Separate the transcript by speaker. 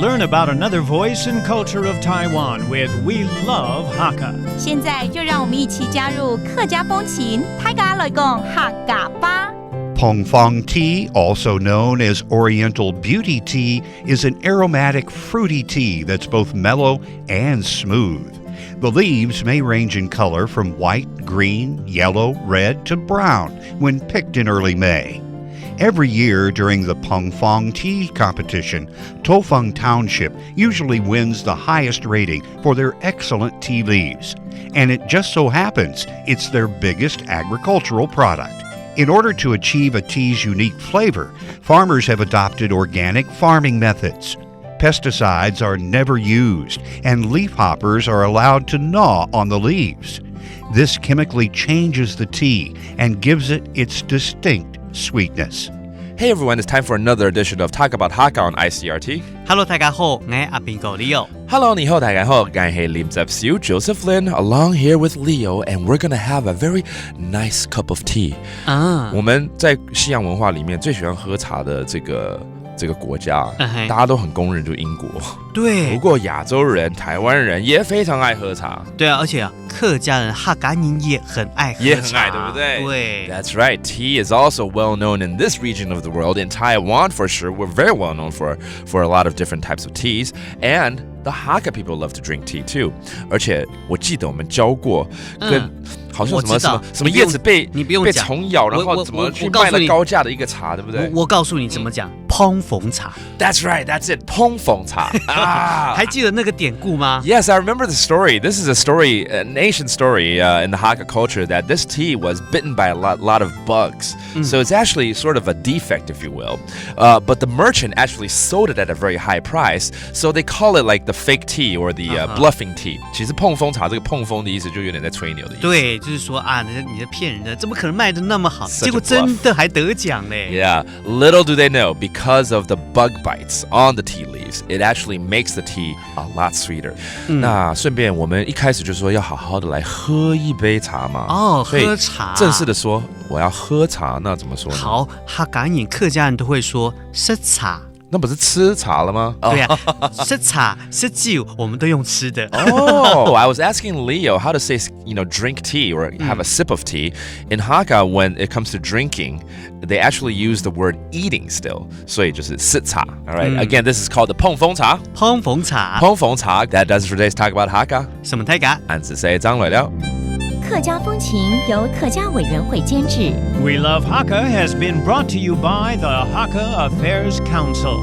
Speaker 1: Learn about another voice and culture of Taiwan with We Love Hakka.
Speaker 2: 现在就让我们一起加入客家风情，大家来讲客家吧。
Speaker 3: Pongfang tea, also known as Oriental Beauty Tea, is an aromatic fruity tea that's both mellow and smooth. The leaves may range in color from white, green, yellow, red to brown when picked in early May. Every year during the Pongfang Tea competition, Tofeng Township usually wins the highest rating for their excellent tea leaves. And it just so happens it's their biggest agricultural product. In order to achieve a tea's unique flavor, farmers have adopted organic farming methods. Pesticides are never used, and leafhoppers are allowed to gnaw on the leaves. This chemically changes the tea and gives it its distinct sweetness.
Speaker 4: Hey everyone, it's time for another edition of Talk About Hakka on Icrt.
Speaker 5: Hello 大家好，我係阿邊個 Leo。Hello
Speaker 4: 你好，大家好，我係林澤少 Joseph Lin along here with Leo, and we're gonna have a very nice cup of tea. 我们在西洋文化里面最喜欢喝茶的这个国家，大家都很公认，就是英国。
Speaker 5: 对，
Speaker 4: 不过亚洲人、台湾人也非常爱喝茶。
Speaker 5: 对啊，而且客家人、客家人也很爱喝茶，
Speaker 4: 也很爱，对不对？
Speaker 5: 对
Speaker 4: That's right. Tea is also well known in this region of the world. In Taiwan, for sure, we're very well known for a lot of different types of teas. And the Hakka people love to drink tea too. 而且我记得我们教过跟好像什么叶子被虫咬，然后怎么去卖了高价的一个茶，对不对？
Speaker 5: 我告诉你怎么讲，烹逢茶。
Speaker 4: That's right, that's it. 烹逢茶
Speaker 5: 还记得那个典故吗
Speaker 4: ？Yes, I remember the story. This is a story, an ancient story in the Hakka culture that this tea was bitten by a lot of bugs. So it's actually sort of a defect, if you will. But the merchant actually sold it at a very high price. So they call it like the fake tea or the bluffing tea. 其实碰风茶这个碰风的意思就有点在吹牛的意思。
Speaker 5: 对，就是说啊，你是骗人的，怎么可能卖得那么好？结果真的还得奖嘞。
Speaker 4: Yeah, little do they know, because of the bug bites on the tea leaves, it actually makes the tea a lot sweeter. 那顺便我们一开始就说要好好的来喝一杯茶嘛。
Speaker 5: 喝茶。
Speaker 4: 正式的说我要喝茶，那怎么说呢？
Speaker 5: 好，客家人、客家人都会说吃茶。
Speaker 4: 那不是吃茶了吗？
Speaker 5: 对呀，吃茶、吃酒，我们都用吃的。
Speaker 4: Oh, I was asking Leo how to say, drink tea or have a sip of tea. In Hakka, when it comes to drinking, they actually use the word eating still. 所以就是 sit 茶。All right. Again, this is called the 碰风茶。
Speaker 5: 碰风茶。
Speaker 4: 碰风茶。That does it for today's talk about Hakka.
Speaker 5: 什麼大家？
Speaker 4: 俺只係張來了。
Speaker 2: 客家風情由客家委員會監製。
Speaker 1: We Love Hakka has been brought to you by the Hakka Affairs Council.